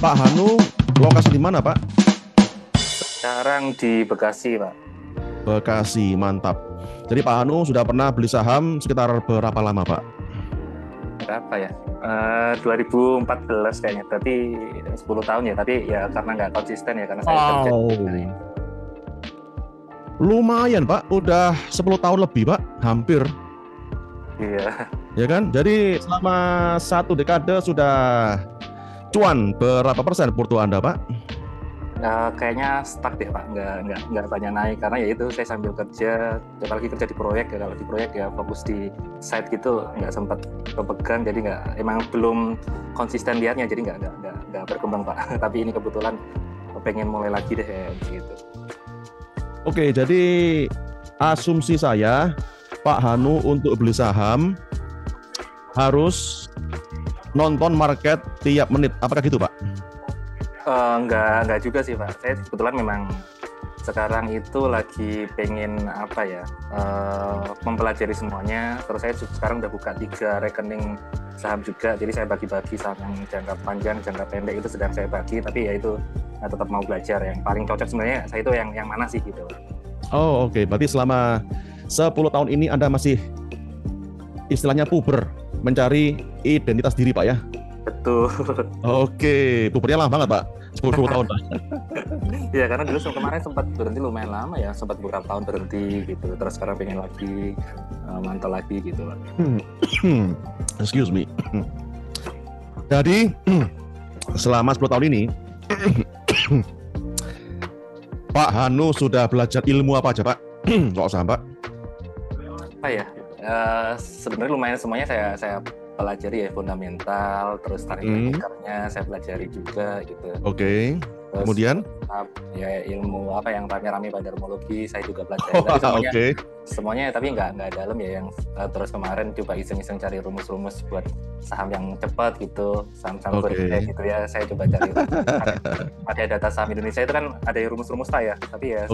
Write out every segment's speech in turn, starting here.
Pak Hanu, lokasi di mana, Pak? Sekarang di Bekasi, Pak. Bekasi, mantap. Jadi Pak Hanu sudah pernah beli saham sekitar berapa lama, Pak? Berapa ya? 2014 kayaknya. Berarti 10 tahun ya. Tapi ya karena nggak konsisten ya. Karena saya kerja. Lumayan, Pak. Udah 10 tahun lebih, Pak. Hampir. Iya. Ya kan? Jadi selama 1 dekade sudah cuan berapa persen porto Anda, Pak? Kayaknya stuck deh, Pak. Nggak banyak naik. Karena ya itu saya sambil kerja. Apalagi kerja di proyek ya. Kalau di proyek ya fokus di site gitu. Nggak sempat kepegang. Jadi emang belum konsisten lihatnya. Jadi nggak berkembang, Pak. Tapi ini kebetulan pengen mulai lagi deh gitu. Oke, jadi asumsi saya Pak Hanu untuk beli saham harus nonton market tiap menit. Apakah gitu, Pak? Enggak juga sih, Pak. Saya kebetulan memang sekarang itu lagi pengen mempelajari semuanya. Terus saya sekarang udah buka 3 rekening saham juga. Jadi saya bagi-bagi saham yang jangka panjang, jangka pendek itu sedang saya bagi. Tapi ya itu tetap mau belajar. Yang paling cocok sebenarnya saya itu yang mana sih gitu. Oh, oke. Berarti selama 10 tahun ini Anda masih istilahnya puber, mencari identitas diri, Pak ya? Betul. Oke, pubernya lama banget, Pak. 10 tahun, Pak. Ya, karena dulu kemarin sempat berhenti lumayan lama ya, sempat beberapa tahun berhenti gitu. Terus sekarang pengen lagi mantau lagi gitu, Pak. Excuse me. Jadi selama 10 tahun ini Pak Hanu sudah belajar ilmu apa aja, Pak? Soal saham, Pak? Apa ya? Sebenarnya lumayan semuanya saya pelajari ya, fundamental, terus tarik mekarnya saya pelajari juga gitu. Oke. Terus, kemudian ya ilmu apa yang rame-rame bandarmologi saya juga pelajari. Tapi semuanya tapi nggak dalam ya, yang terus kemarin coba iseng-iseng cari rumus-rumus buat saham yang cepat gitu, saham-saham berikutnya gitu ya, saya coba cari. Ada data saham Indonesia itu kan ada rumus-rumus lah ya, tapi ya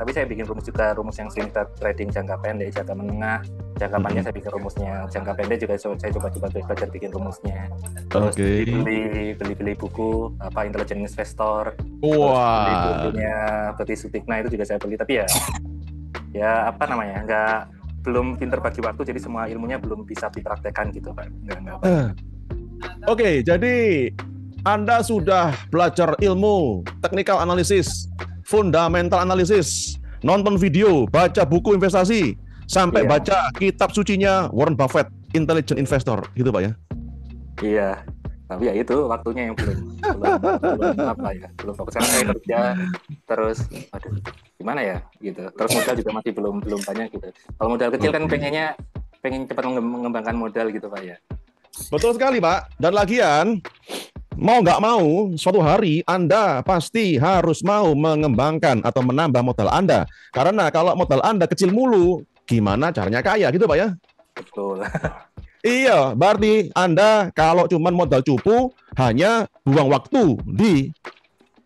saya bikin rumus juga, rumus yang swing trading jangka pendek, jangka menengah, jangka panjang saya bikin rumusnya, jangka pendek juga saya coba belajar bikin rumusnya. Terus beli buku apa Intelligent Investor, beli bukunya Betty Sutikna itu juga saya beli, tapi ya apa namanya, belum pinter bagi waktu, jadi semua ilmunya belum bisa dipraktekkan gitu, Pak. Oke, jadi Anda sudah belajar ilmu technical analysis, fundamental analysis, nonton video, baca buku investasi, sampai baca kitab sucinya Warren Buffett, Intelligent Investor, gitu, Pak ya? Iya, tapi ya itu waktunya yang belum fokus. Karena saya kerja terus, aduh gimana ya gitu. Terus modal juga masih belum banyak gitu. Kalau modal kecil kan pengen cepat mengembangkan modal gitu, Pak ya. Betul sekali, Pak. Dan lagian mau nggak mau, suatu hari Anda pasti harus mau mengembangkan atau menambah modal Anda. Karena kalau modal Anda kecil mulu, gimana caranya kaya gitu, Pak ya? Betul. Iya, berarti Anda kalau cuma modal cupu hanya buang waktu di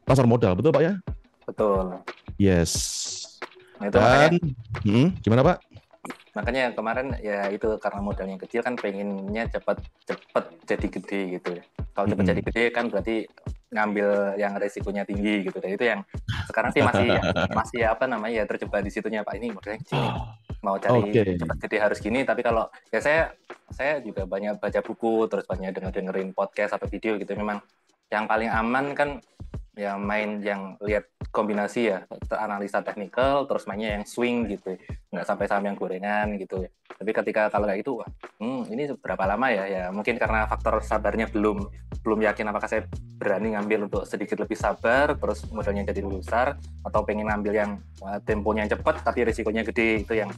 pasar modal, betul, Pak ya? Betul. Yes. Nah, itu makanya, gimana, Pak? Makanya kemarin ya itu karena modalnya kecil kan pengennya cepet jadi gede gitu ya. Kalau cepet jadi gede kan berarti ngambil yang resikonya tinggi gitu. Dan itu yang sekarang sih masih apa namanya ya, terjebak di situnya, Pak. Ini modalnya kecil nih. Mau cari cepet gede harus gini, tapi kalau ya saya juga banyak baca buku, terus banyak dengerin podcast atau video gitu. Memang yang paling aman kan ya main yang lihat kombinasi ya, analisa teknikal, terus mainnya yang swing gitu, nggak sampai saham yang gorengan gitu. Tapi ketika kalau kayak itu, ini berapa lama ya mungkin karena faktor sabarnya belum yakin apakah saya berani ngambil untuk sedikit lebih sabar, terus modalnya jadi besar, atau pengen ngambil yang temponya cepat tapi risikonya gede. Itu yang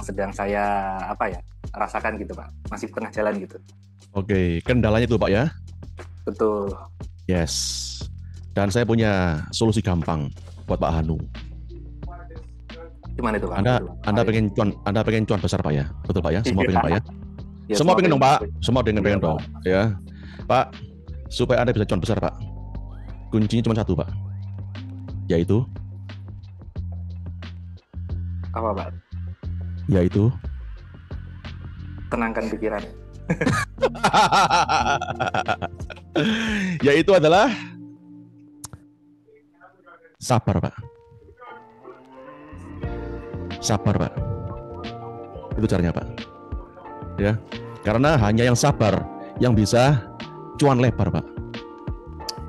sedang saya rasakan gitu, Pak, masih tengah jalan gitu. Oke, kendalanya itu, Pak ya? Betul. Yes. Dan saya punya solusi gampang buat Pak Hanu. Gimana itu, Pak? Anda pengen cuan besar, Pak ya? Betul, Pak ya? Semua pengen, Pak ya? Semua pengen dong, Pak. Semua pengen dong, ya. Pak, supaya Anda bisa cuan besar, Pak, kuncinya cuma satu, Pak. Yaitu apa, Pak? Yaitu tenangkan pikiran. Yaitu adalah sabar, Pak. Sabar, Pak. Itu caranya, Pak. Ya, karena hanya yang sabar yang bisa cuan lebar, Pak.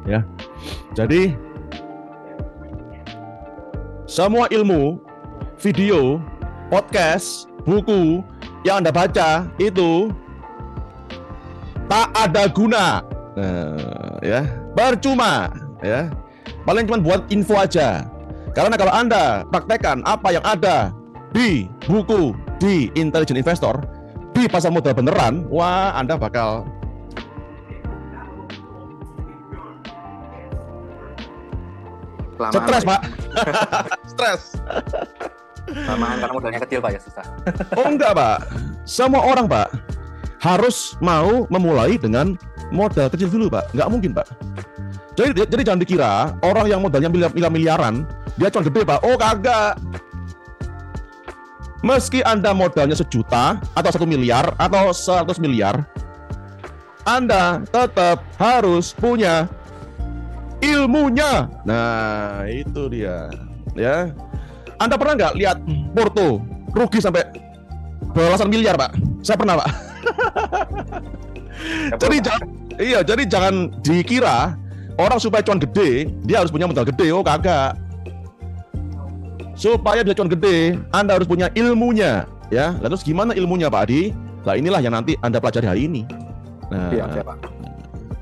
Ya. Jadi semua ilmu, video, podcast, buku yang Anda baca itu tak ada guna. Ya, percuma, ya. Paling cuma buat info aja. Karena kalau Anda praktekkan apa yang ada di buku, di Intelligent Investor, di pasar modal beneran, wah Anda bakal stres, Pak. Stres. Lamaan karena modalnya kecil, Pak, ya susah. Oh enggak, Pak. Semua orang, Pak, harus mau memulai dengan modal kecil dulu, Pak. Nggak mungkin, Pak. Jadi jangan dikira orang yang modalnya miliaran, dia cuma gede, Pak. Oh, kagak. Meski Anda modalnya 1 juta atau 1 miliar atau 100 miliar, Anda tetap harus punya ilmunya. Nah, itu dia. Ya. Anda pernah nggak lihat Porto rugi sampai belasan miliar, Pak? Saya pernah, Pak. Jadi jangan dikira orang supaya cuan gede, dia harus punya modal gede. Oh, kagak. Supaya bisa cuan gede, Anda harus punya ilmunya, ya. Lalu gimana ilmunya, Pak Adi? Nah, inilah yang nanti Anda pelajari hari ini. Nah, ya, Pak.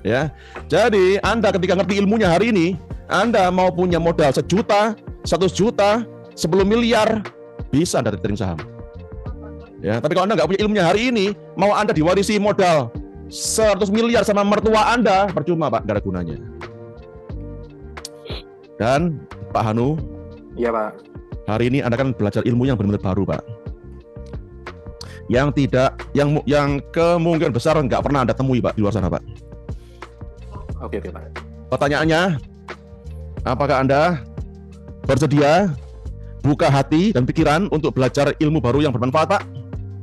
Ya. Jadi, Anda ketika ngerti ilmunya hari ini, Anda mau punya modal 1 juta, 100 juta, 10 miliar, bisa Anda trading saham. Ya, tapi kalau Anda nggak punya ilmunya hari ini, mau Anda diwarisi modal 100 miliar sama mertua Anda, percuma, Pak, nggak ada gunanya. Dan Pak Hanu, iya, Pak. hari ini Anda kan belajar ilmu yang benar-benar baru, Pak. Yang kemungkinan besar nggak pernah Anda temui, Pak, di luar sana, Pak. Oke, Pak. Pertanyaannya, apakah Anda bersedia buka hati dan pikiran untuk belajar ilmu baru yang bermanfaat, Pak?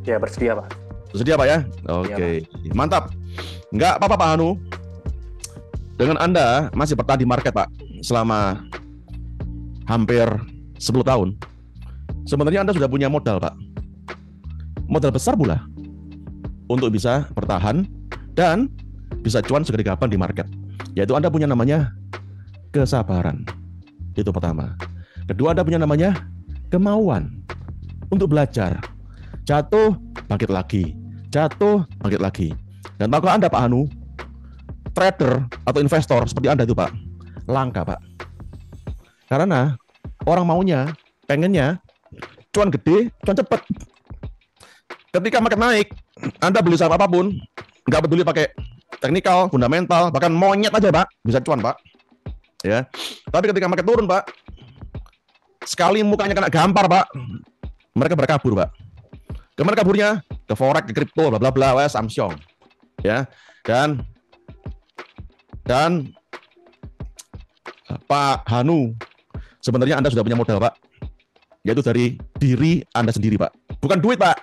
Ya, bersedia, Pak. Bersedia, Pak, ya? Oke, ya, mantap. Nggak apa-apa, Pak Hanu. Dengan Anda masih bertahan di market, Pak, selama hampir 10 tahun. Sebenarnya Anda sudah punya modal, Pak. Modal besar pula untuk bisa bertahan dan bisa cuan segede-gapan di market. Yaitu Anda punya namanya kesabaran. Itu pertama. Kedua, Anda punya namanya kemauan untuk belajar. Jatuh, bangkit lagi. Jatuh, bangkit lagi. Dan tahukah Anda, Pak Hanu, trader atau investor seperti Anda itu, Pak, langka, Pak. Karena orang maunya, pengennya cuan gede, cuan cepet. Ketika market naik, Anda beli saham apapun, nggak peduli pakai teknikal, fundamental, bahkan monyet aja, Pak, bisa cuan, Pak. Ya. Tapi ketika market turun, Pak, sekali mukanya kena gampar, Pak, mereka berkabur, Pak. Kemana kaburnya? Ke forex, ke kripto, bla bla bla, Samsung. Ya. Dan Pak Hanu, sebenarnya Anda sudah punya modal, Pak. Yaitu dari diri Anda sendiri, Pak. Bukan duit, Pak.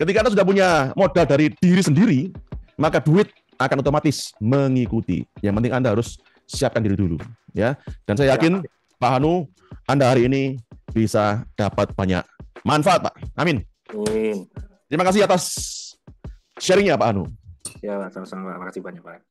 Ketika Anda sudah punya modal dari diri sendiri, maka duit akan otomatis mengikuti. Yang penting Anda harus siapkan diri dulu, ya. Dan saya yakin, Pak Hanu, Anda hari ini bisa dapat banyak manfaat, Pak. Amin. Amin. Terima kasih atas sharingnya, Pak Hanu. Ya, Pak. Sama-sama, Pak. Makasih banyak, Pak.